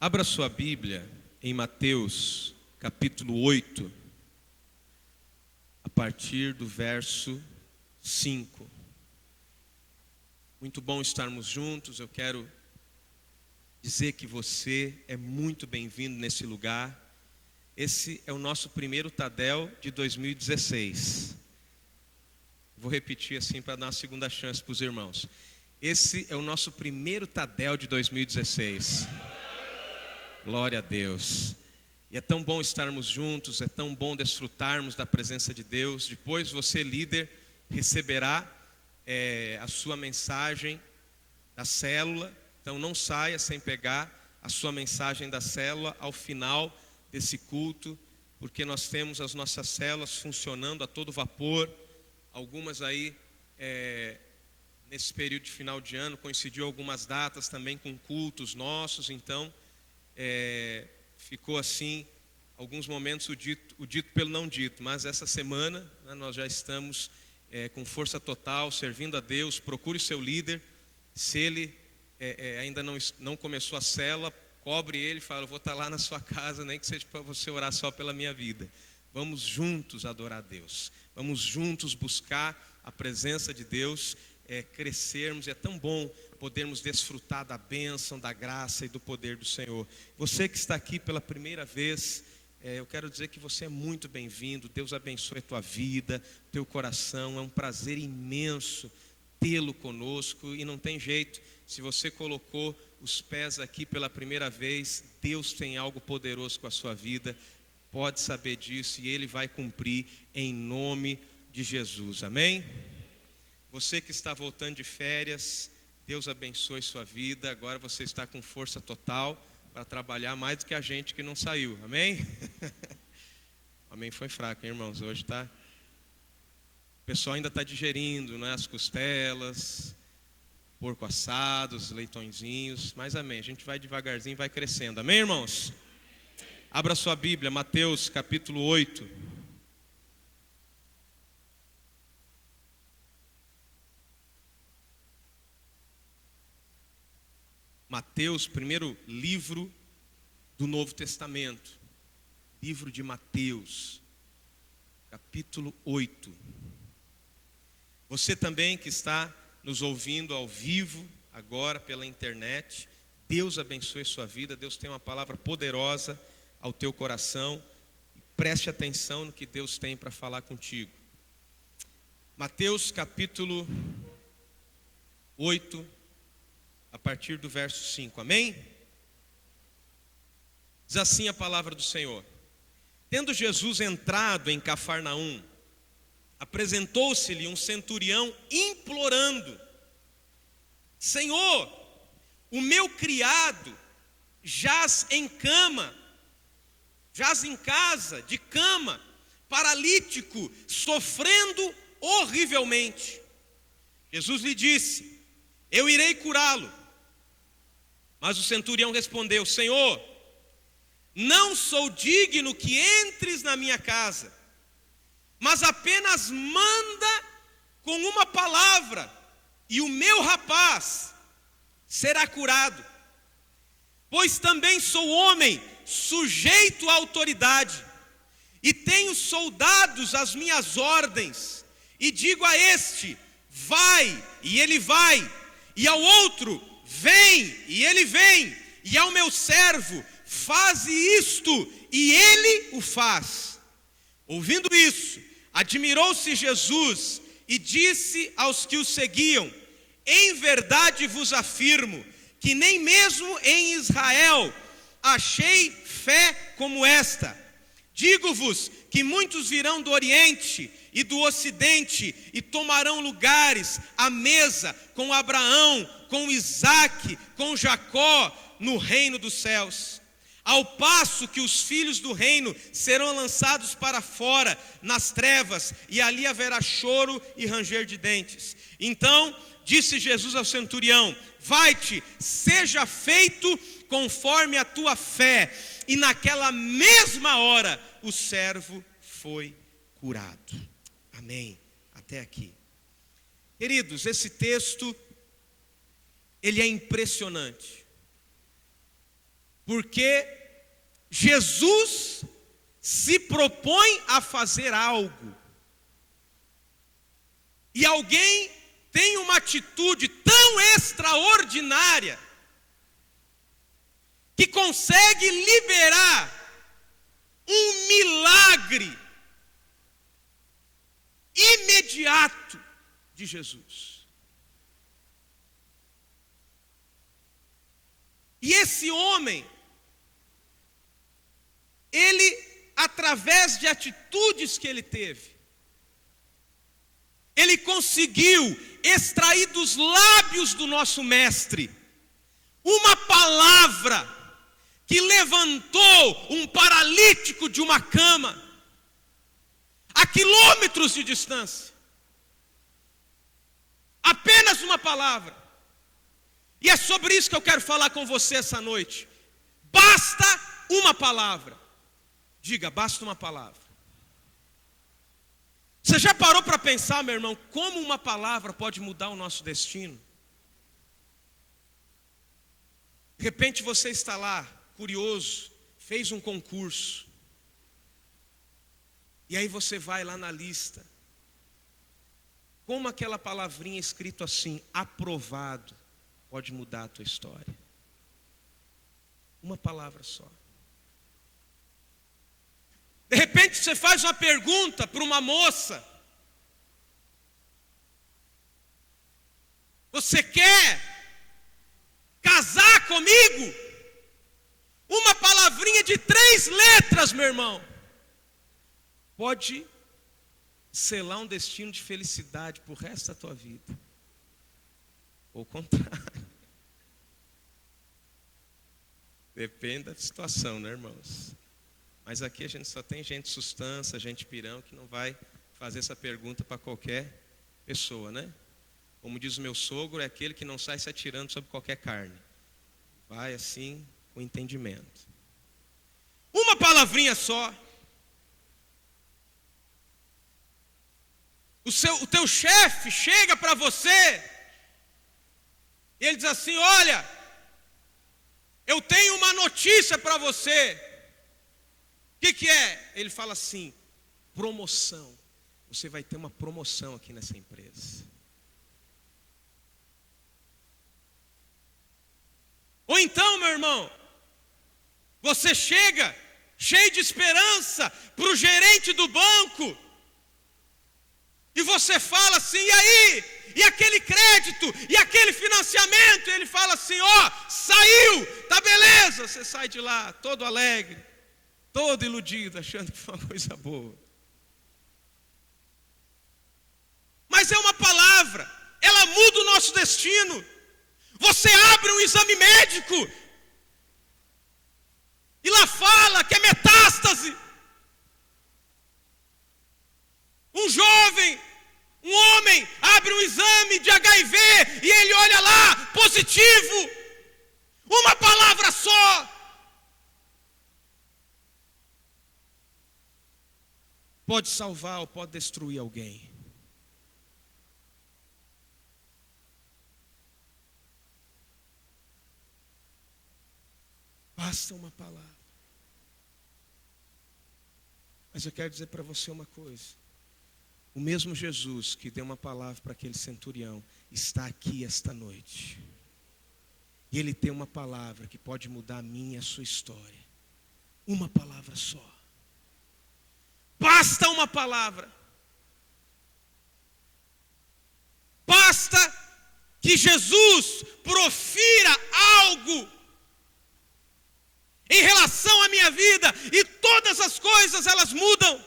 Abra sua Bíblia em Mateus, capítulo 8, a partir do verso 5. Muito bom estarmos juntos. Eu quero dizer que você é muito bem-vindo nesse lugar. Esse é o nosso primeiro Tadel de 2016. Vou repetir assim para dar uma segunda chance para os irmãos. Esse é o nosso primeiro Tadel de 2016. Glória a Deus. E é tão bom estarmos juntos, é tão bom desfrutarmos da presença de Deus. Depois você, líder, receberá a sua mensagem da célula. Então não saia sem pegar a sua mensagem da célula ao final desse culto, porque nós temos as nossas células funcionando a todo vapor. Algumas aí, nesse período de final de ano, coincidiu algumas datas também com cultos nossos, então ficou assim, alguns momentos o dito pelo não dito, mas essa semana, né, nós já estamos com força total, servindo a Deus. Procure o seu líder, se ele ainda não começou a célula, cobre ele e fala: eu vou estar lá na sua casa, nem que seja para você orar só pela minha vida. Vamos juntos adorar a Deus, vamos juntos buscar a presença de Deus, crescermos. É tão bom podermos desfrutar da bênção, da graça e do poder do Senhor. Você que está aqui pela primeira vez, eu quero dizer que você é muito bem-vindo. Deus abençoe a tua vida, teu coração. É um prazer imenso tê-lo conosco, e não tem jeito. Se você colocou os pés aqui pela primeira vez, Deus tem algo poderoso com a sua vida. Pode saber disso, e Ele vai cumprir em nome de Jesus, amém? Você que está voltando de férias, Deus abençoe sua vida. Agora você está com força total para trabalhar mais do que a gente que não saiu, amém? Amém foi fraco, hein, irmãos? Hoje tá. O pessoal ainda está digerindo, né? As costelas, porco assado, os leitõezinhos, mas amém. A gente vai devagarzinho, vai crescendo, amém, irmãos? Abra sua Bíblia, Mateus capítulo 8. Mateus, primeiro livro do Novo Testamento, livro de Mateus, capítulo 8. Você também que está nos ouvindo ao vivo, agora pela internet, Deus abençoe sua vida. Deus tem uma palavra poderosa ao teu coração. Preste atenção no que Deus tem para falar contigo. Mateus capítulo 8, a partir do verso 5, amém? Diz assim a palavra do Senhor: Tendo Jesus entrado em Cafarnaum, apresentou-se-lhe um centurião implorando: Senhor, o meu criado jaz em casa, de cama, paralítico, sofrendo horrivelmente. Jesus lhe disse: eu irei curá-lo. Mas o centurião respondeu: Senhor, não sou digno que entres na minha casa, mas apenas manda com uma palavra, e o meu rapaz será curado. Pois também sou homem sujeito à autoridade, e tenho soldados às minhas ordens, e digo a este: vai, e ele vai, e ao outro: vem, e ele vem, e ao meu servo: faze isto, e ele o faz. Ouvindo isso, admirou-se Jesus e disse aos que o seguiam: em verdade vos afirmo que nem mesmo em Israel achei fé como esta. Digo-vos que muitos virão do Oriente e do Ocidente e tomarão lugares à mesa com Abraão, com Isaque, com Jacó no reino dos céus. Ao passo que os filhos do reino serão lançados para fora nas trevas, e ali haverá choro e ranger de dentes. Então disse Jesus ao centurião: vai-te, seja feito conforme a tua fé. E naquela mesma hora o servo foi curado. Amém. Até aqui. Queridos, esse texto, ele é impressionante. Porque Jesus se propõe a fazer algo. E alguém tem uma atitude tão extraordinária que consegue liberar um milagre imediato de Jesus. E esse homem, ele, através de atitudes que ele teve, ele conseguiu extrair dos lábios do nosso mestre uma palavra que levantou um paralítico de uma cama a quilômetros de distância. Apenas uma palavra. E é sobre isso que eu quero falar com você essa noite. Basta uma palavra. Diga, basta uma palavra. Você já parou para pensar, meu irmão, como uma palavra pode mudar o nosso destino? De repente você está lá, curioso, fez um concurso. E aí você vai lá na lista. Como aquela palavrinha escrito assim, aprovado, pode mudar a tua história. Uma palavra só. De repente você faz uma pergunta para uma moça. Você quer casar comigo? Uma palavrinha de 3 letras, meu irmão, pode selar um destino de felicidade para o resto da tua vida. Ou o contrário. Depende da situação, né, irmãos? Mas aqui a gente só tem gente substância, gente pirão, que não vai fazer essa pergunta para qualquer pessoa, né? Como diz o meu sogro, é aquele que não sai se atirando sobre qualquer carne. Vai assim, com entendimento. Uma palavrinha só. O teu chefe chega para você e ele diz assim, olha, eu tenho uma notícia para você. O que é? Ele fala assim, promoção. Você vai ter uma promoção aqui nessa empresa. Ou então, meu irmão, você chega cheio de esperança para o gerente do banco e você fala assim, e aí? E aquele crédito? E aquele financiamento? E ele fala assim, ó, saiu, tá beleza. Você sai de lá todo alegre, todo iludido, achando que foi uma coisa boa. Mas é uma palavra, ela muda o nosso destino. Você abre um exame médico e lá fala que é metástase. Um jovem, um homem, abre um exame de HIV e ele olha lá, positivo. Uma palavra só. Pode salvar ou pode destruir alguém. Basta uma palavra. Mas eu quero dizer para você uma coisa. O mesmo Jesus que deu uma palavra para aquele centurião está aqui esta noite. E ele tem uma palavra que pode mudar a minha e a sua história. Uma palavra só. Basta uma palavra. Basta que Jesus profira algo em relação à minha vida, e todas as coisas elas mudam.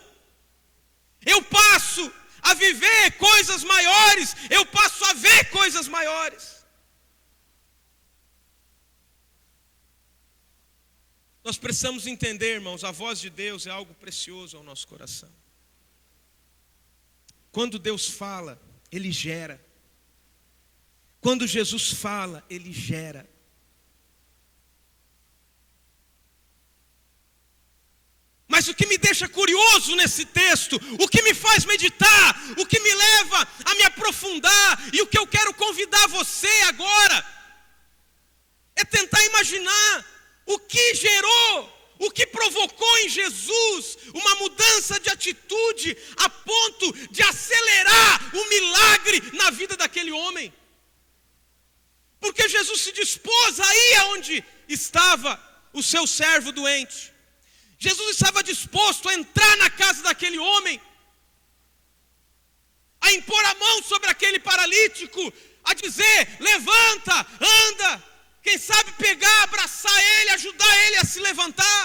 Eu passo a viver coisas maiores, eu passo a ver coisas maiores. Nós precisamos entender, irmãos, a voz de Deus é algo precioso ao nosso coração. Quando Deus fala, Ele gera. Quando Jesus fala, Ele gera. Mas o que me deixa curioso nesse texto, o que me faz meditar, o que me leva a me aprofundar, e o que eu quero convidar você agora, é tentar imaginar O que gerou, o que provocou em Jesus uma mudança de atitude a ponto de acelerar o milagre na vida daquele homem? Porque Jesus se dispôs a ir aonde estava o seu servo doente. Jesus estava disposto a entrar na casa daquele homem, a impor a mão sobre aquele paralítico, a dizer: levanta, anda. Quem sabe pegar, abraçar ele, ajudar ele a se levantar.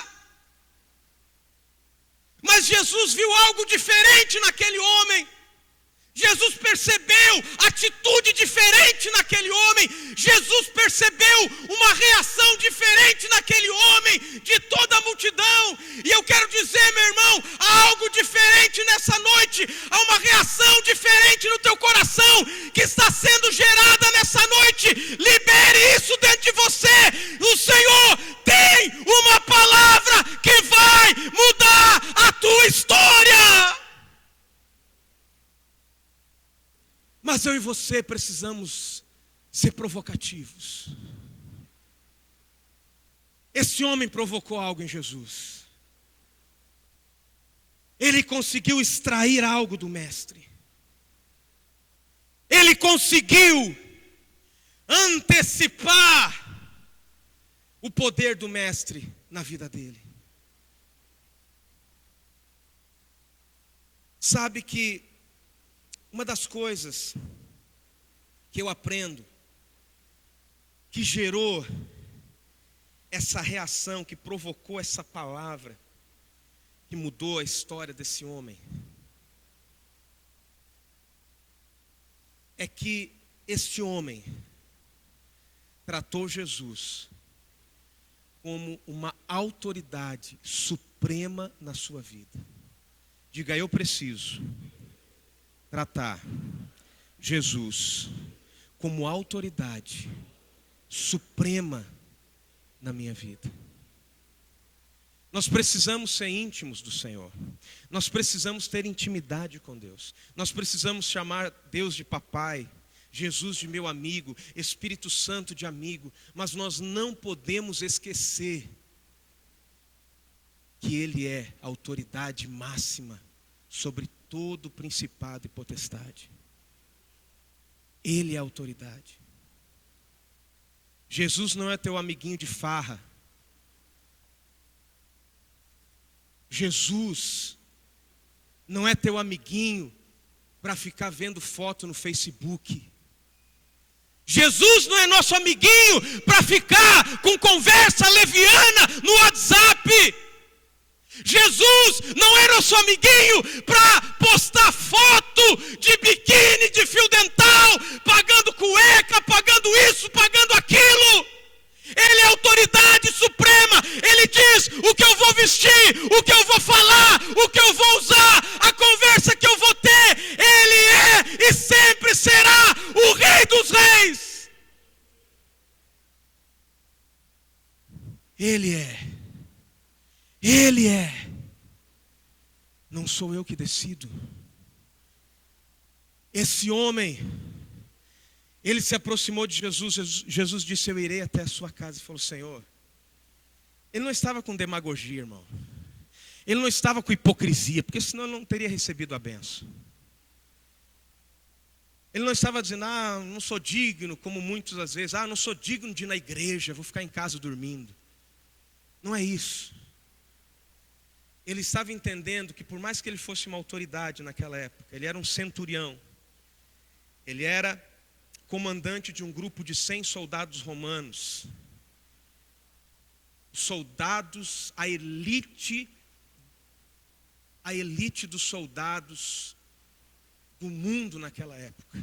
Mas Jesus viu algo diferente naquele homem. Jesus percebeu atitude diferente naquele homem. Jesus percebeu uma reação diferente naquele homem, de toda a multidão. E eu quero dizer, meu irmão, há algo diferente nessa noite. Há uma reação diferente no teu coração que está sendo gerada nessa noite. Libere isso dentro de você. O Senhor tem uma palavra que vai mudar a tua história. Mas eu e você precisamos ser provocativos. Esse homem provocou algo em Jesus. Ele conseguiu extrair algo do mestre. Ele conseguiu antecipar o poder do mestre na vida dele. Sabe que uma das coisas que eu aprendo, que gerou essa reação, que provocou essa palavra, que mudou a história desse homem, é que este homem tratou Jesus como uma autoridade suprema na sua vida. Diga: eu preciso tratar Jesus como autoridade suprema na minha vida. Nós precisamos ser íntimos do Senhor. Nós precisamos ter intimidade com Deus. Nós precisamos chamar Deus de papai, Jesus de meu amigo, Espírito Santo de amigo. Mas nós não podemos esquecer que Ele é a autoridade máxima sobre todo principado e potestade. Ele é a autoridade. Jesus não é teu amiguinho de farra. Jesus não é teu amiguinho para ficar vendo foto no Facebook. Jesus não é nosso amiguinho para ficar com conversa leviana no WhatsApp. Jesus não é nosso amiguinho para postar foto de biquíni, de fio dental, pagando cueca, pagando isso, pagando aquilo. Ele é a autoridade suprema. Ele diz o que eu vou vestir, o que eu vou falar, o que eu vou usar, a conversa que eu vou ter. Ele é e sempre será o Rei dos Reis. Ele é. Ele é. Não sou eu que decido. Esse homem, ele se aproximou de Jesus. Jesus disse: eu irei até a sua casa. E falou: Senhor. Ele não estava com demagogia, irmão. Ele não estava com hipocrisia, porque senão ele não teria recebido a bênção. Ele não estava dizendo: não sou digno, como muitos às vezes. Não sou digno de ir na igreja, vou ficar em casa dormindo. Não é isso. Ele estava entendendo que por mais que ele fosse uma autoridade naquela época, ele era um centurião. Ele era comandante de um grupo de 100 soldados romanos. Soldados, a elite dos soldados do mundo naquela época.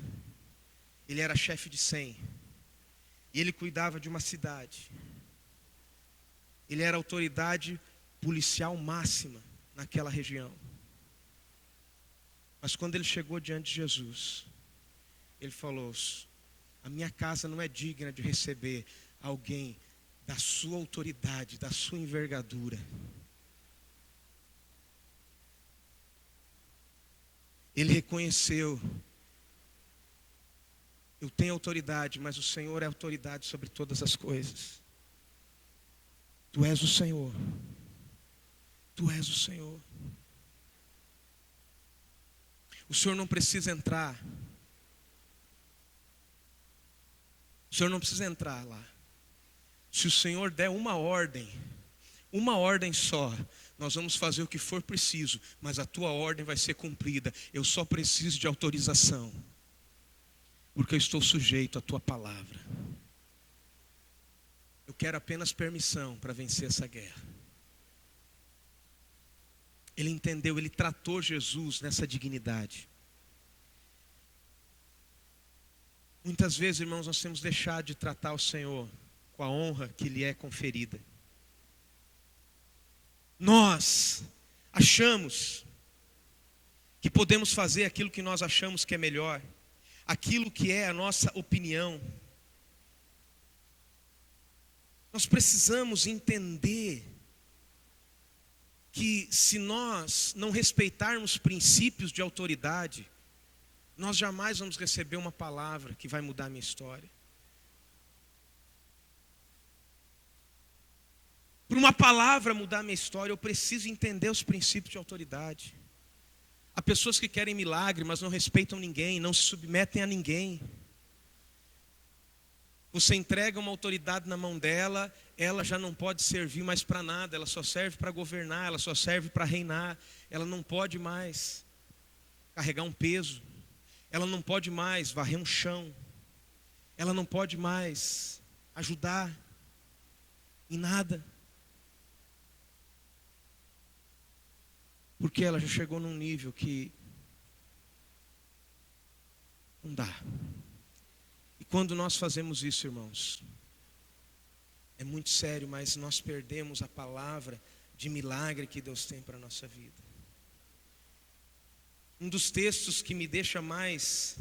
Ele era chefe de 100. E ele cuidava de uma cidade. Ele era autoridade policial máxima naquela região. Mas quando ele chegou diante de Jesus, ele falou: a minha casa não é digna de receber alguém da sua autoridade, da sua envergadura. Ele reconheceu: eu tenho autoridade, mas o Senhor é autoridade sobre todas as coisas. Tu és o Senhor. Tu és o Senhor. O Senhor não precisa entrar. O Senhor não precisa entrar lá. Se o Senhor der uma ordem só, nós vamos fazer o que for preciso, mas a tua ordem vai ser cumprida. Eu só preciso de autorização, porque eu estou sujeito à tua palavra. Eu quero apenas permissão para vencer essa guerra. Ele entendeu, ele tratou Jesus nessa dignidade. Muitas vezes, irmãos, nós temos deixado de tratar o Senhor com a honra que lhe é conferida. Nós achamos que podemos fazer aquilo que nós achamos que é melhor, aquilo que é a nossa opinião. Nós precisamos entender que se nós não respeitarmos princípios de autoridade, nós jamais vamos receber uma palavra que vai mudar a minha história. Para uma palavra mudar a minha história, eu preciso entender os princípios de autoridade. Há pessoas que querem milagre, mas não respeitam ninguém, não se submetem a ninguém. Você entrega uma autoridade na mão dela, ela já não pode servir mais para nada, ela só serve para governar, ela só serve para reinar, ela não pode mais carregar um peso, ela não pode mais varrer um chão, ela não pode mais ajudar em nada. Porque ela já chegou num nível que não dá. E quando nós fazemos isso, irmãos, é muito sério, mas nós perdemos a palavra de milagre que Deus tem para a nossa vida. Um dos textos que me deixa mais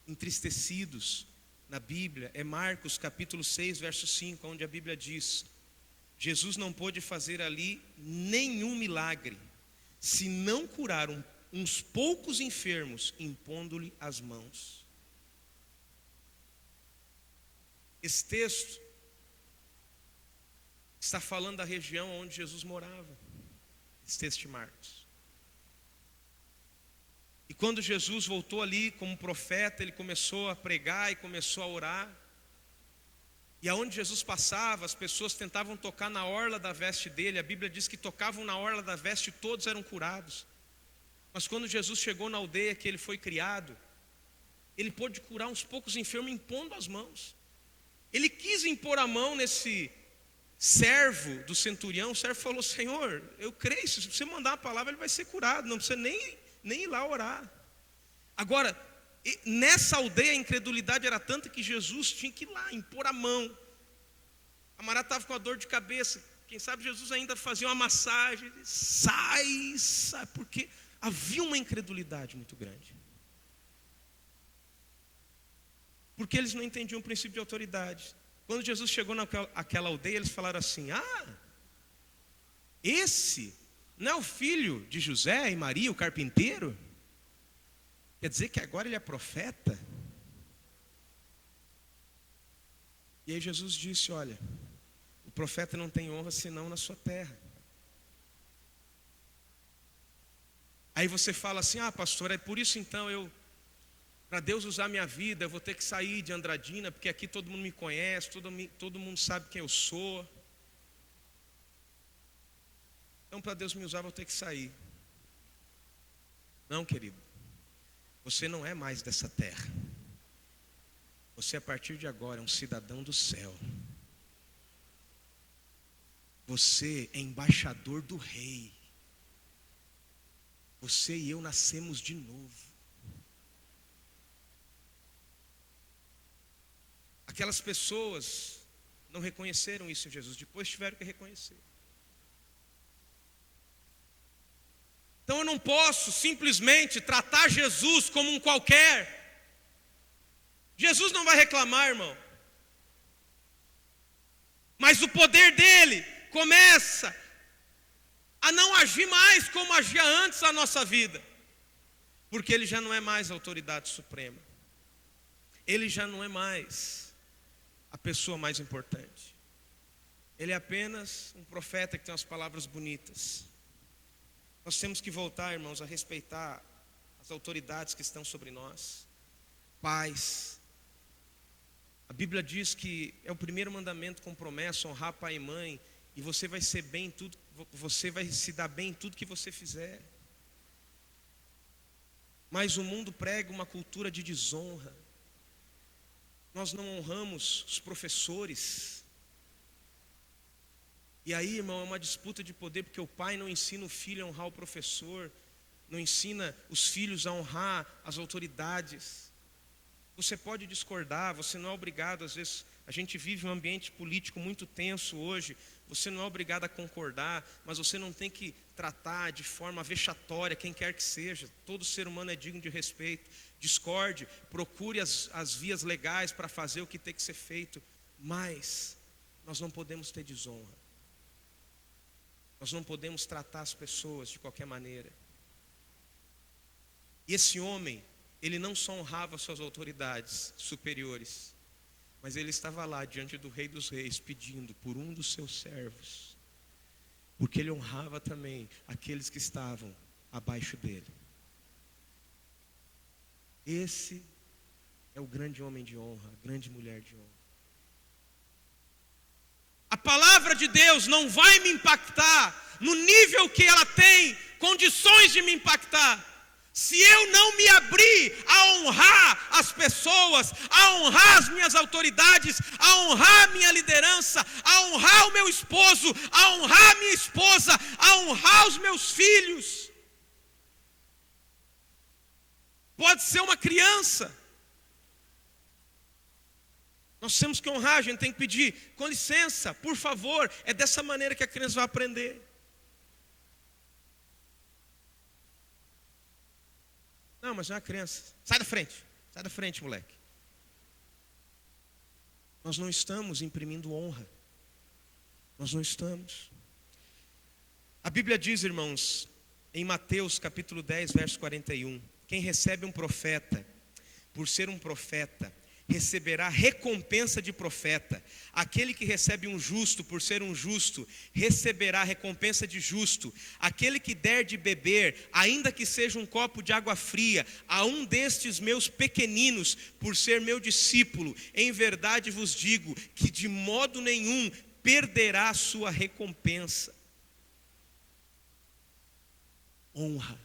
entristecidos na Bíblia é Marcos capítulo 6, verso 5, onde a Bíblia diz: Jesus não pôde fazer ali nenhum milagre, se não curar uns poucos enfermos, impondo-lhe as mãos. Esse texto está falando da região onde Jesus morava. Esse texto de Marcos. E quando Jesus voltou ali como profeta, ele começou a pregar e começou a orar. E aonde Jesus passava, as pessoas tentavam tocar na orla da veste dele. A Bíblia diz que tocavam na orla da veste e todos eram curados. Mas quando Jesus chegou na aldeia que ele foi criado, ele pôde curar uns poucos enfermos impondo as mãos. Ele quis impor a mão nesse servo do centurião. O servo falou: Senhor, eu creio, se você mandar uma palavra ele vai ser curado, não precisa nem ir lá orar. Agora, nessa aldeia a incredulidade era tanta que Jesus tinha que ir lá, impor a mão. O camarada estava com a dor de cabeça. Quem sabe Jesus ainda fazia uma massagem. Sai, porque havia uma incredulidade muito grande. Porque eles não entendiam o princípio de autoridade. Quando Jesus chegou naquela aldeia, eles falaram assim: esse não é o filho de José e Maria, o carpinteiro? Quer dizer que agora ele é profeta? E aí Jesus disse: olha, o profeta não tem honra senão na sua terra. Aí você fala assim: pastor, é por isso então para Deus usar minha vida, eu vou ter que sair de Andradina, porque aqui todo mundo me conhece, todo mundo sabe quem eu sou. Então para Deus me usar eu vou ter que sair. Não, querido. Você não é mais dessa terra. Você a partir de agora é um cidadão do céu. Você é embaixador do rei. Você e eu nascemos de novo. Aquelas pessoas não reconheceram isso em Jesus, depois tiveram que reconhecer. Então eu não posso simplesmente tratar Jesus como um qualquer. Jesus não vai reclamar, irmão. Mas o poder dele começa a não agir mais como agia antes na nossa vida. Porque ele já não é mais a autoridade suprema. Ele já não é mais a pessoa mais importante. Ele é apenas um profeta que tem umas palavras bonitas. Nós temos que voltar, irmãos, a respeitar as autoridades que estão sobre nós. Pais. A Bíblia diz que é o primeiro mandamento com promessa, honrar pai e mãe, e você vai ser bem em tudo, você vai se dar bem em tudo que você fizer. Mas o mundo prega uma cultura de desonra. Nós não honramos os professores. E aí, irmão, é uma disputa de poder, porque o pai não ensina o filho a honrar o professor, não ensina os filhos a honrar as autoridades. Você pode discordar, você não é obrigado, às vezes, a gente vive um ambiente político muito tenso hoje, você não é obrigado a concordar, mas você não tem que tratar de forma vexatória quem quer que seja. Todo ser humano é digno de respeito. Discorde, procure as vias legais para fazer o que tem que ser feito, mas nós não podemos ter desonra. Nós não podemos tratar as pessoas de qualquer maneira. E esse homem, ele não só honrava suas autoridades superiores, mas ele estava lá diante do Rei dos Reis pedindo por um dos seus servos, porque ele honrava também aqueles que estavam abaixo dele. Esse é o grande homem de honra, a grande mulher de honra. A palavra de Deus não vai me impactar no nível que ela tem condições de me impactar, se eu não me abrir a honrar as pessoas, a honrar as minhas autoridades, a honrar a minha liderança, a honrar o meu esposo, a honrar a minha esposa, a honrar os meus filhos. Pode ser uma criança. Nós temos que honrar, a gente tem que pedir, com licença, por favor, é dessa maneira que a criança vai aprender. Não, mas não é uma criança. Sai da frente, moleque. Nós não estamos imprimindo honra. Nós não estamos. A Bíblia diz, irmãos, em Mateus capítulo 10, verso 41, quem recebe um profeta, por ser um profeta, receberá recompensa de profeta. Aquele que recebe um justo por ser um justo, receberá recompensa de justo. Aquele que der de beber, ainda que seja um copo de água fria, a um destes meus pequeninos, por ser meu discípulo, em verdade vos digo, que de modo nenhum perderá a sua recompensa. Honra.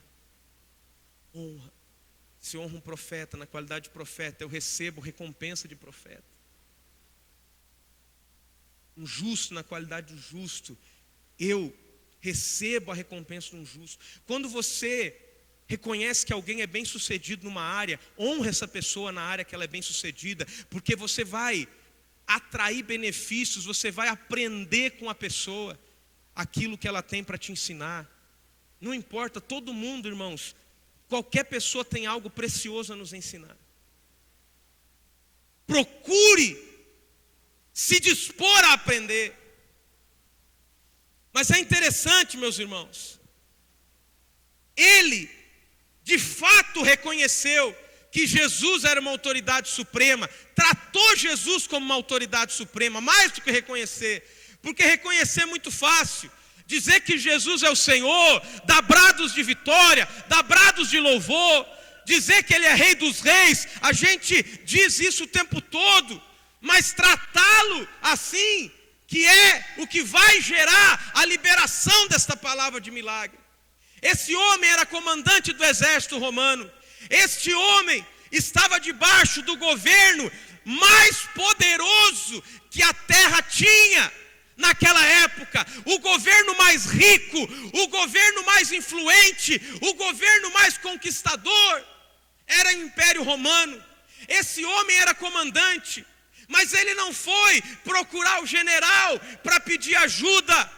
Honra. Se honra um profeta, na qualidade de profeta, eu recebo recompensa de profeta. Um justo, na qualidade de justo, eu recebo a recompensa de um justo. Quando você reconhece que alguém é bem sucedido numa área, honra essa pessoa na área que ela é bem sucedida, porque você vai atrair benefícios, você vai aprender com a pessoa aquilo que ela tem para te ensinar. Não importa, todo mundo, irmãos, qualquer pessoa tem algo precioso a nos ensinar. Procure se dispor a aprender. Mas é interessante, meus irmãos, ele de fato reconheceu que Jesus era uma autoridade suprema, tratou Jesus como uma autoridade suprema, mais do que reconhecer, porque reconhecer é muito fácil. Dizer que Jesus é o Senhor, dá brados de vitória, dá brados de louvor, dizer que Ele é Rei dos Reis, a gente diz isso o tempo todo, mas tratá-lo assim, que é o que vai gerar a liberação desta palavra de milagre. Esse homem era comandante do exército romano, este homem estava debaixo do governo mais poderoso que a terra tinha. Naquela época, o governo mais rico, o governo mais influente, o governo mais conquistador, era o Império Romano. Esse homem era comandante, mas ele não foi procurar o general para pedir ajuda,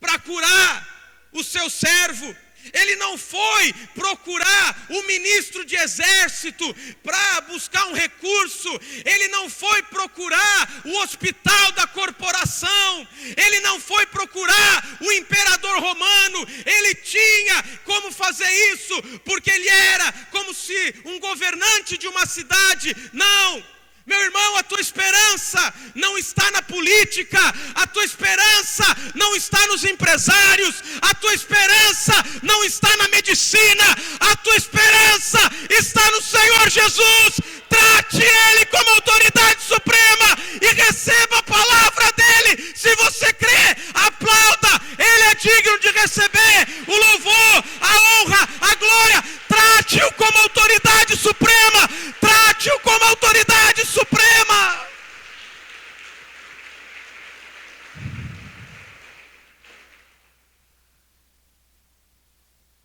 para curar o seu servo. Ele não foi procurar o ministro de exército para buscar um recurso. Ele não foi procurar o hospital da corporação. Ele não foi procurar o imperador romano. Ele tinha como fazer isso, porque ele era como se um governante de uma cidade. Não, Meu irmão, a tua esperança não está na política, a tua esperança não está nos empresários, a tua esperança não está na medicina, a tua esperança está no Senhor Jesus. Trate Ele como autoridade suprema e receba a palavra dEle. Se você crê, aplauda, Ele é digno de receber o louvor, a honra, a glória. Trate-o como autoridade suprema, trate-o como autoridade suprema.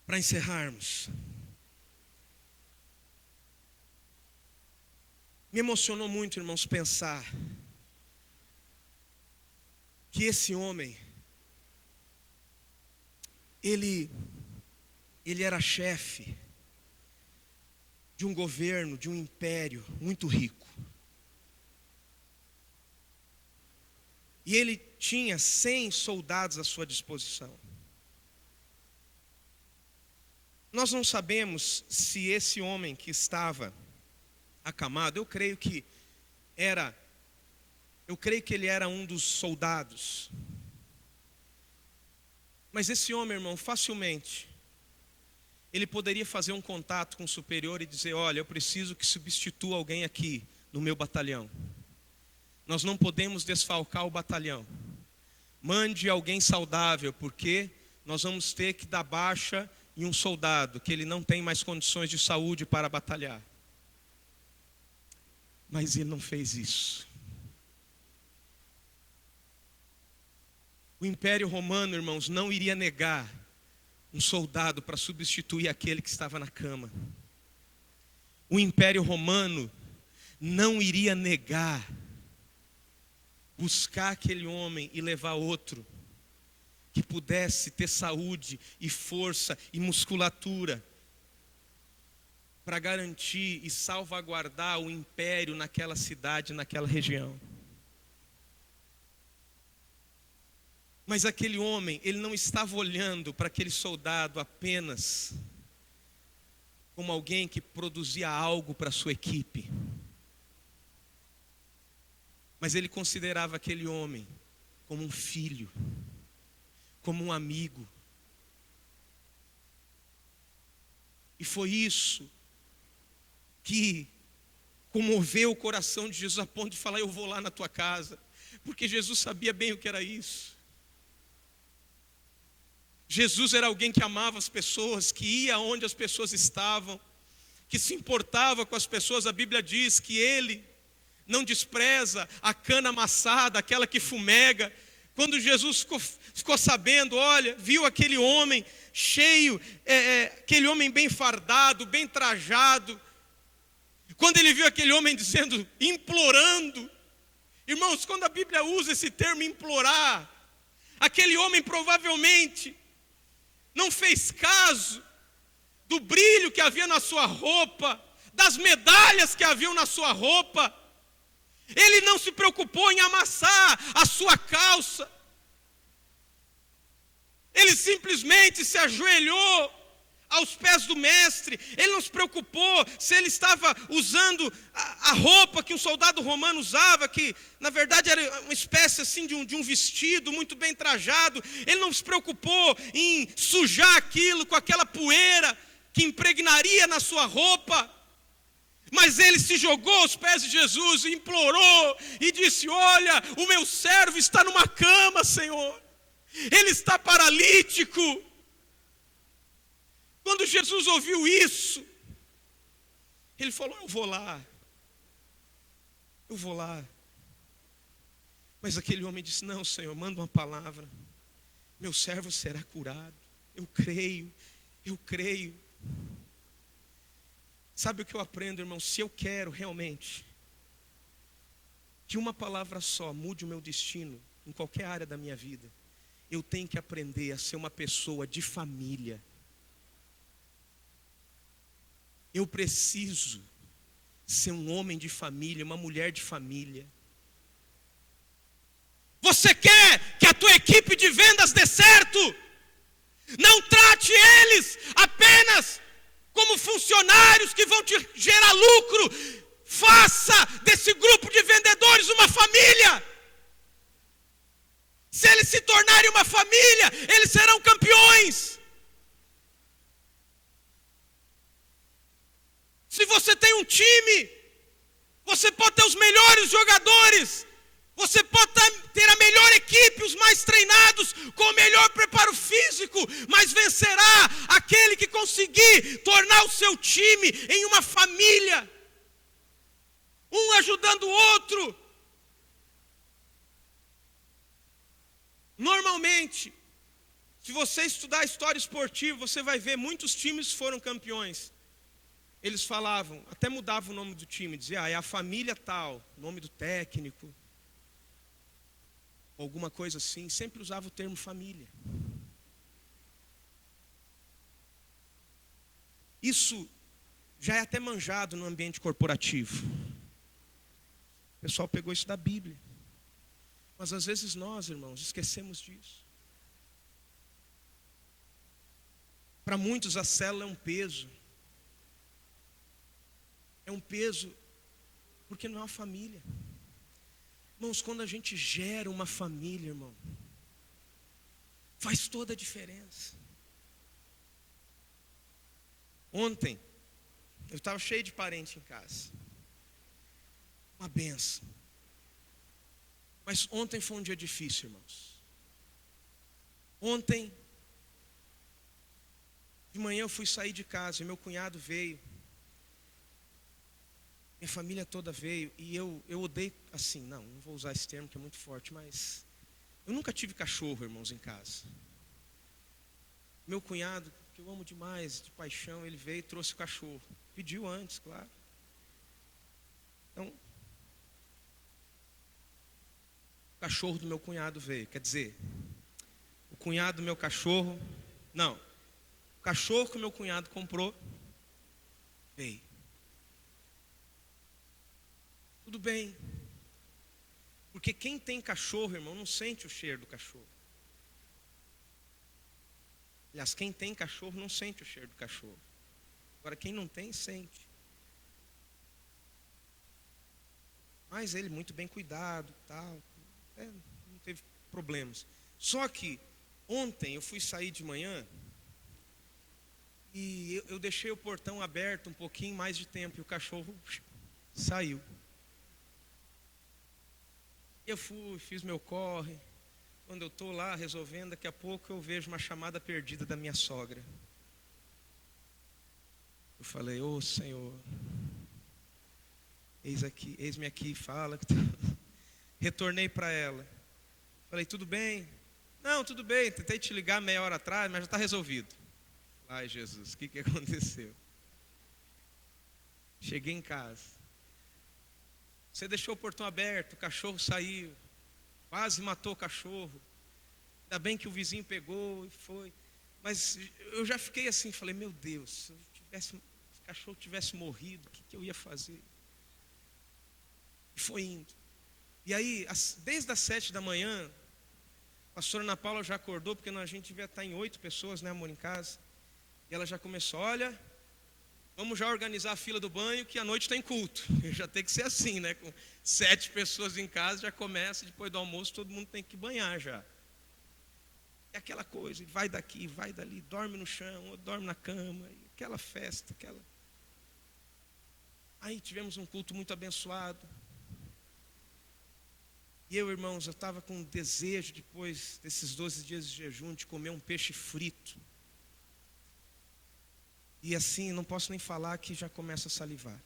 Para encerrarmos, me emocionou muito, irmãos, pensar que esse homem, ele era chefe de um governo, de um império muito rico. E ele tinha 100 soldados à sua disposição. Nós não sabemos se esse homem que estava acamado, eu creio que ele era um dos soldados. Mas esse homem, irmão, facilmente ele poderia fazer um contato com o superior e dizer: olha, eu preciso que substitua alguém aqui no meu batalhão. Nós não podemos desfalcar o batalhão. Mande alguém saudável, porque nós vamos ter que dar baixa em um soldado que ele não tem mais condições de saúde para batalhar. Mas ele não fez isso. O Império Romano, irmãos, não iria negar um soldado para substituir aquele que estava na cama. O Império Romano não iria negar buscar aquele homem e levar outro que pudesse ter saúde e força e musculatura para garantir e salvaguardar o império naquela cidade, naquela região. Mas aquele homem, ele não estava olhando para aquele soldado apenas como alguém que produzia algo para a sua equipe. Mas ele considerava aquele homem como um filho, como um amigo. E foi isso que comoveu o coração de Jesus a ponto de falar: eu vou lá na tua casa. Porque Jesus sabia bem o que era isso. Jesus era alguém que amava as pessoas, que ia onde as pessoas estavam, que se importava com as pessoas. A Bíblia diz que ele não despreza a cana amassada, aquela que fumega. Quando Jesus ficou sabendo, olha, viu aquele homem cheio, aquele homem bem fardado, bem trajado. Quando ele viu aquele homem dizendo, implorando. Irmãos, quando a Bíblia usa esse termo implorar, aquele homem provavelmente não fez caso do brilho que havia na sua roupa, das medalhas que haviam na sua roupa. Ele não se preocupou em amassar a sua calça. Ele simplesmente se ajoelhou aos pés do mestre. Ele não se preocupou se ele estava usando a roupa que um soldado romano usava, que na verdade era uma espécie assim de um vestido muito bem trajado. Ele não se preocupou em sujar aquilo com aquela poeira que impregnaria na sua roupa. Mas ele se jogou aos pés de Jesus e implorou e disse: olha, o meu servo está numa cama, Senhor. Ele está paralítico. Quando Jesus ouviu isso, ele falou: eu vou lá. Mas aquele homem disse: não, Senhor, manda uma palavra. Meu servo será curado. Eu creio. Sabe o que eu aprendo, irmão? Se eu quero realmente que uma palavra só mude o meu destino em qualquer área da minha vida, eu tenho que aprender a ser uma pessoa de família. Eu preciso ser um homem de família, uma mulher de família. Você quer que a tua equipe de vendas dê certo? Não trate eles apenas como funcionários que vão te gerar lucro. Faça desse grupo de vendedores uma família. Se eles se tornarem uma família, eles serão campeões. Se você tem um time, você pode ter os melhores jogadores, você pode ter a melhor equipe, os mais treinados, com o melhor preparo físico, mas vencerá aquele que conseguir tornar o seu time em uma família, um ajudando o outro. Normalmente, se você estudar a história esportiva, você vai ver muitos times foram campeões. Eles falavam, até mudavam o nome do time, dizia, é a família tal, nome do técnico, alguma coisa assim, sempre usava o termo família. Isso já é até manjado no ambiente corporativo. O pessoal pegou isso da Bíblia. Mas às vezes nós, irmãos, esquecemos disso. Para muitos a célula é um peso. É um peso porque não é uma família. Irmãos, quando a gente gera uma família, irmão, faz toda a diferença. Ontem, eu estava cheio de parente em casa. Uma benção. Mas ontem foi um dia difícil, irmãos. Ontem, de manhã eu fui sair de casa e meu cunhado veio. Minha família toda veio e eu odeio, assim, não vou usar esse termo que é muito forte, mas eu nunca tive cachorro, irmãos, em casa. Meu cunhado, que eu amo demais, de paixão, ele veio e trouxe o cachorro. Pediu antes, claro. Então, o cachorro do meu cunhado veio, quer dizer, o cunhado do meu cachorro, não, o cachorro que o meu cunhado comprou, veio. Tudo bem, porque quem tem cachorro, irmão, não sente o cheiro do cachorro. Aliás, quem tem cachorro não sente o cheiro do cachorro. Agora, quem não tem, sente. Mas ele muito bem cuidado, tal, não teve problemas. Só que ontem eu fui sair de manhã e eu deixei o portão aberto um pouquinho mais de tempo e o cachorro saiu. Eu fui, fiz meu corre. Quando eu estou lá resolvendo, daqui a pouco eu vejo uma chamada perdida da minha sogra. Eu falei, ô Senhor, eis-me aqui, fala. Retornei para ela. Falei, tudo bem? Não, tudo bem, tentei te ligar meia hora atrás, mas já está resolvido. Ai, Jesus, o que aconteceu? Cheguei em casa. Você deixou o portão aberto, o cachorro saiu, quase matou o cachorro. Ainda bem que o vizinho pegou e foi. Mas eu já fiquei assim, falei, meu Deus, se o cachorro tivesse morrido, o que eu ia fazer? E foi indo. E aí, desde as 7 da manhã, a pastora Ana Paula já acordou, porque a gente devia estar em 8 pessoas, né, amor, em casa. E ela já começou, olha, vamos já organizar a fila do banho, que à noite tem culto. Já tem que ser assim, né? Com 7 pessoas em casa, já começa, depois do almoço, todo mundo tem que banhar já. É aquela coisa, vai daqui, vai dali, dorme no chão, ou dorme na cama, aquela festa, aquela... Aí tivemos um culto muito abençoado. E eu, irmãos, eu estava com desejo, depois desses 12 dias de jejum, de comer um peixe frito. E assim, não posso nem falar que já começa a salivar.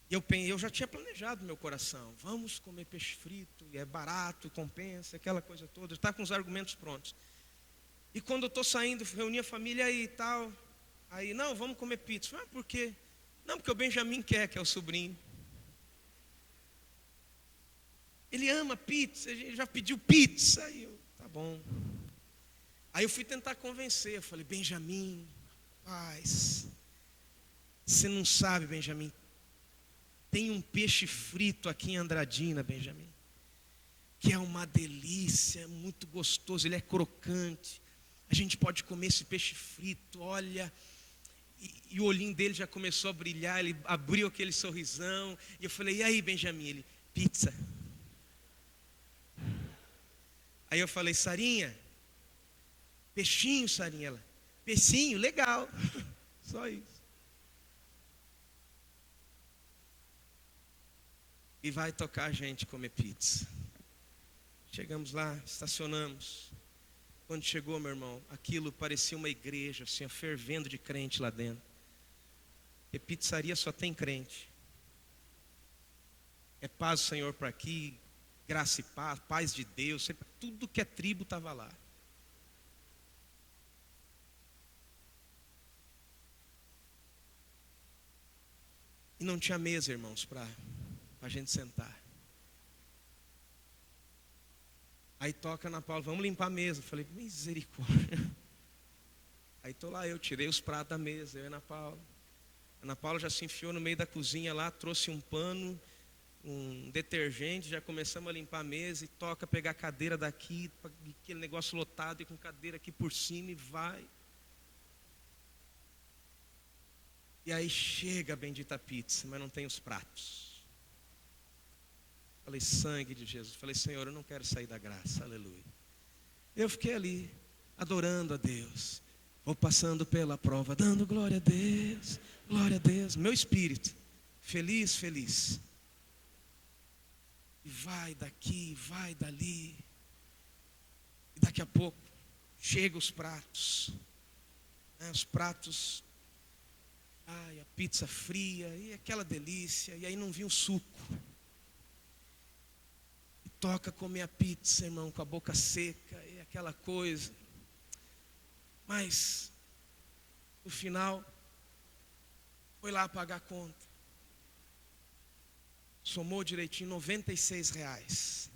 E eu já tinha planejado no meu coração, vamos comer peixe frito, e é barato, e compensa, aquela coisa toda. Está com os argumentos prontos. E quando eu estou saindo, reuni a família aí e tal. Aí, não, vamos comer pizza. Ah, por quê? Não, porque o Benjamin quer, que é o sobrinho. Ele ama pizza, ele já pediu pizza. E eu, tá bom. Aí eu fui tentar convencer, eu falei, Benjamin, rapaz, você não sabe, Benjamin, tem um peixe frito aqui em Andradina, Benjamin, que é uma delícia, muito gostoso, ele é crocante. A gente pode comer esse peixe frito, olha, E o olhinho dele já começou a brilhar, ele abriu aquele sorrisão. E eu falei, e aí, Benjamin? Ele, pizza. Aí eu falei, Sarinha, peixinho, Sarinha. Ela, peixinho, legal. Só isso. E vai tocar a gente comer pizza. Chegamos lá, estacionamos. Quando chegou, meu irmão, aquilo parecia uma igreja, assim, fervendo de crente lá dentro. E pizzaria só tem crente. É paz do Senhor para aqui, graça e paz, paz de Deus, tudo que é tribo estava lá. E não tinha mesa, irmãos, para a gente sentar. Aí toca Ana Paula, vamos limpar a mesa. Eu falei, misericórdia. Aí estou lá, eu tirei os pratos da mesa, eu e Ana Paula. Ana Paula já se enfiou no meio da cozinha lá, trouxe um pano, um detergente, já começamos a limpar a mesa e toca pegar a cadeira daqui, aquele negócio lotado e com cadeira aqui por cima e vai. E aí chega a bendita pizza, mas não tem os pratos. Falei, sangue de Jesus. Falei, Senhor, eu não quero sair da graça, aleluia. Eu fiquei ali, adorando a Deus. Vou passando pela prova, dando glória a Deus, glória a Deus. Meu espírito, feliz, feliz. E vai daqui, vai dali. E daqui a pouco, chegam os pratos. Os pratos, a pizza fria, e aquela delícia. E aí não vinha o suco. Toca comer a pizza, irmão, com a boca seca e aquela coisa. Mas, no final, foi lá pagar a conta. Somou direitinho R$ 96.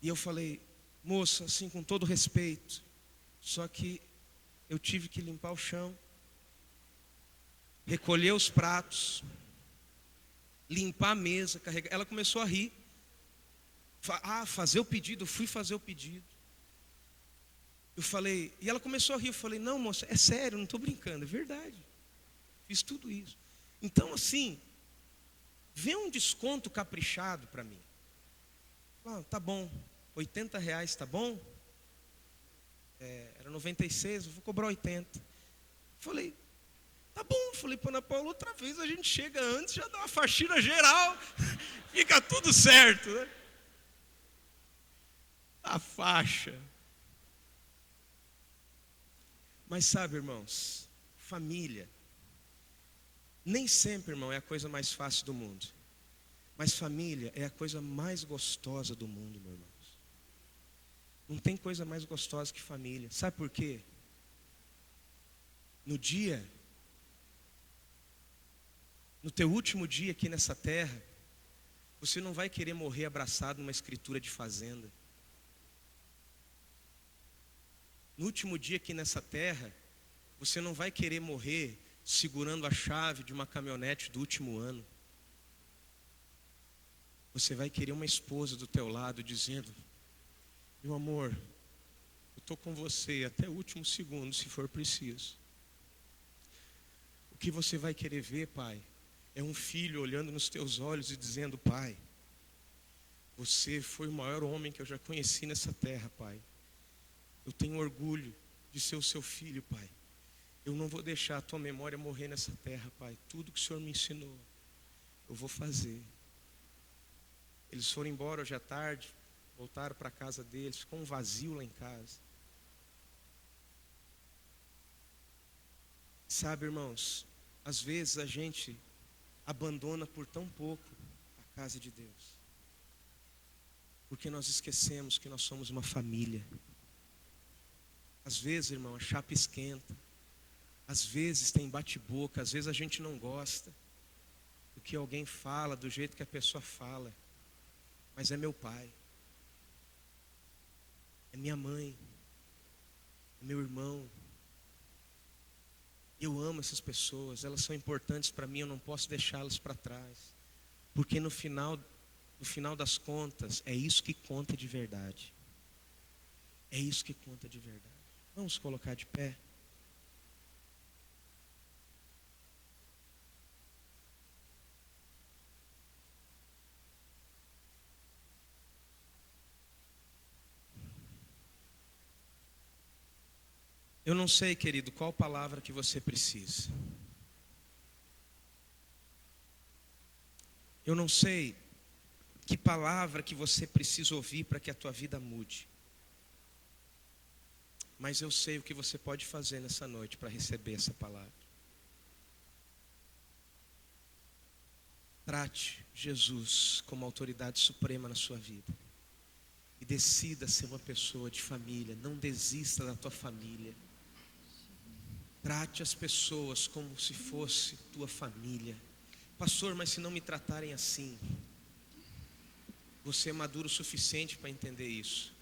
E eu falei, moça, assim, com todo respeito, só que eu tive que limpar o chão, recolher os pratos, limpar a mesa, carregar. Ela começou a rir. Fazer o pedido, eu fui fazer o pedido. Eu falei, e ela começou a rir, eu falei, não moça, é sério, não estou brincando, é verdade. Fiz tudo isso. Então assim, vê um desconto caprichado para mim. Tá bom, R$ 80, tá bom? Era 96, eu vou cobrar 80. Falei, tá bom. Falei para Ana Paula, outra vez a gente chega antes, já dá uma faxina geral, fica tudo certo, né? A faixa. Mas sabe, irmãos, família, nem sempre, irmão, é a coisa mais fácil do mundo. Mas família é a coisa mais gostosa do mundo, meus irmãos. Não tem coisa mais gostosa que família. Sabe por quê? No teu último dia aqui nessa terra, você não vai querer morrer abraçado numa escritura de fazenda. No último dia aqui nessa terra, você não vai querer morrer segurando a chave de uma caminhonete do último ano. Você vai querer uma esposa do teu lado dizendo, meu amor, eu estou com você até o último segundo, se for preciso. O que você vai querer ver, pai, é um filho olhando nos teus olhos e dizendo, pai, você foi o maior homem que eu já conheci nessa terra, pai. Eu tenho orgulho de ser o seu filho, pai. Eu não vou deixar a tua memória morrer nessa terra, pai. Tudo que o Senhor me ensinou, eu vou fazer. Eles foram embora hoje à tarde, voltaram para a casa deles, ficou um vazio lá em casa. Sabe, irmãos, às vezes a gente abandona por tão pouco a casa de Deus. Porque nós esquecemos que nós somos uma família. Às vezes, irmão, a chapa esquenta. Às vezes tem bate-boca, às vezes a gente não gosta do que alguém fala, do jeito que a pessoa fala. Mas é meu pai, é minha mãe, é meu irmão. Eu amo essas pessoas, elas são importantes para mim, eu não posso deixá-las para trás. Porque no final das contas, é isso que conta de verdade. É isso que conta de verdade. Vamos colocar de pé. Eu não sei, querido, qual palavra que você precisa. Eu não sei que palavra que você precisa ouvir para que a tua vida mude. Mas eu sei o que você pode fazer nessa noite para receber essa palavra. Trate Jesus como autoridade suprema na sua vida. E decida ser uma pessoa de família. Não desista da tua família. Trate as pessoas como se fosse tua família. Pastor, mas se não me tratarem assim? Você é maduro o suficiente para entender isso.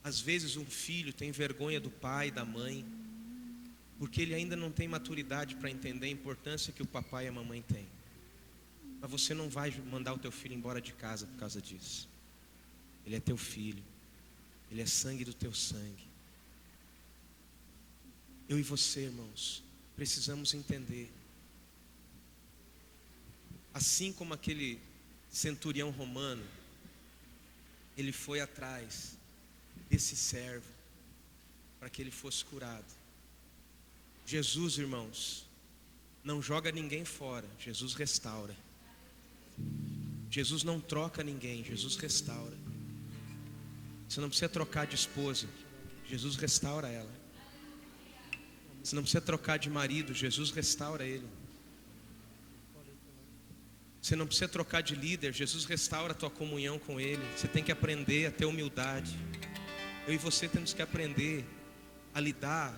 Às vezes um filho tem vergonha do pai e da mãe, porque ele ainda não tem maturidade para entender a importância que o papai e a mamãe têm. Mas você não vai mandar o teu filho embora de casa por causa disso. Ele é teu filho. Ele é sangue do teu sangue. Eu e você, irmãos, precisamos entender. Assim como aquele centurião romano, ele foi atrás desse servo para que ele fosse curado. Jesus, irmãos, não joga ninguém fora, Jesus restaura. Jesus não troca ninguém, Jesus restaura. Você não precisa trocar de esposa, Jesus restaura ela. Você não precisa trocar de marido, Jesus restaura ele. Você não precisa trocar de líder, Jesus restaura a tua comunhão com ele. Você tem que aprender a ter humildade. Eu e você temos que aprender a lidar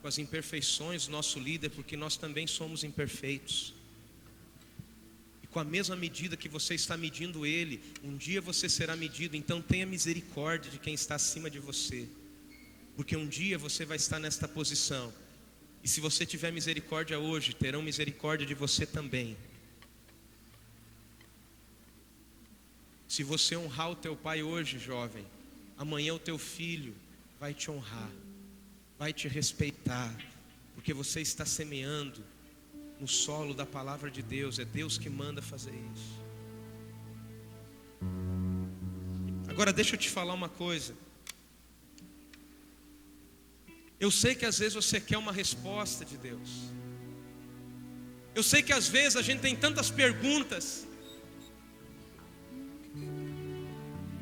com as imperfeições do nosso líder, porque nós também somos imperfeitos. E com a mesma medida que você está medindo ele, um dia você será medido. Então tenha misericórdia de quem está acima de você, porque um dia você vai estar nesta posição. E se você tiver misericórdia hoje, terão misericórdia de você também. Se você honrar o teu pai hoje, jovem, amanhã o teu filho vai te honrar, vai te respeitar, porque você está semeando no solo da palavra de Deus. É Deus que manda fazer isso. Agora deixa eu te falar uma coisa. Eu sei que às vezes você quer uma resposta de Deus. Eu sei que às vezes a gente tem tantas perguntas.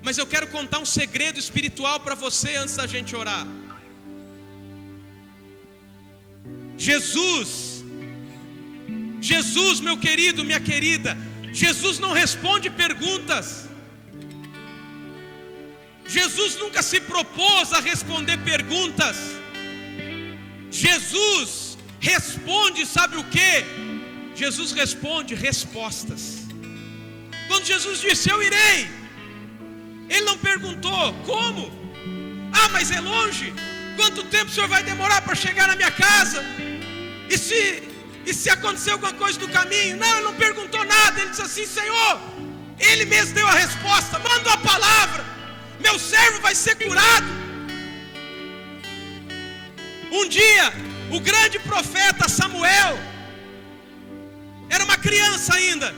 Mas eu quero contar um segredo espiritual para você antes da gente orar. Jesus, meu querido, minha querida, Jesus não responde perguntas. Jesus nunca se propôs a responder perguntas. Jesus responde, sabe o que? Jesus responde respostas. Quando Jesus disse, eu irei, ele não perguntou como. Ah, mas é longe. Quanto tempo o senhor vai demorar para chegar na minha casa? E se acontecer alguma coisa no caminho? Não, ele não perguntou nada. Ele disse assim, Senhor, ele mesmo deu a resposta. Manda uma palavra, meu servo vai ser curado. Um dia, o grande profeta Samuel era uma criança ainda.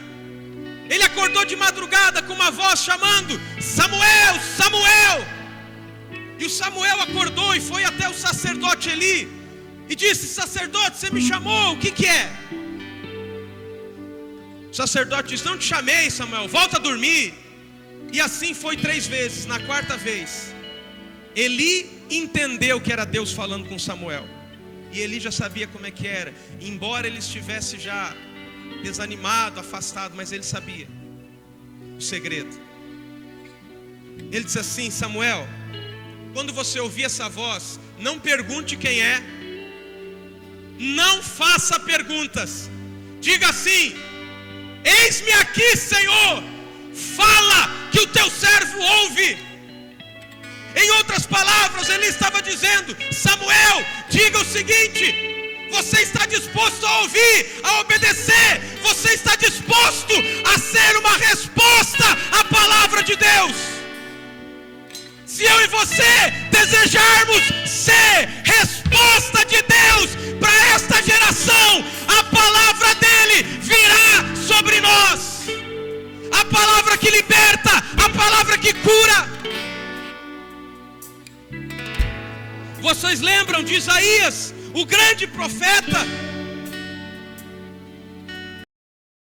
Ele acordou de madrugada com uma voz chamando, Samuel, Samuel. E o Samuel acordou e foi até o sacerdote Eli e disse, sacerdote, você me chamou, o que é? O sacerdote disse, não te chamei, Samuel, volta a dormir. E assim foi 3 vezes. Na 4ª vez, Eli entendeu que era Deus falando com Samuel. E Eli já sabia como é que era. Embora ele estivesse já desanimado, afastado, mas ele sabia o segredo. Ele disse assim, Samuel, quando você ouvir essa voz, não pergunte quem é, não faça perguntas, diga assim, eis-me aqui, Senhor, fala que o teu servo ouve. Em outras palavras, ele estava dizendo, Samuel, diga o seguinte, você está disposto a ouvir, a obedecer, você está disposto a ser uma resposta à palavra de Deus. Se eu e você desejarmos ser resposta de Deus para esta geração, a palavra dele virá sobre nós. A palavra que liberta, a palavra que cura. Vocês lembram de Isaías, o grande profeta?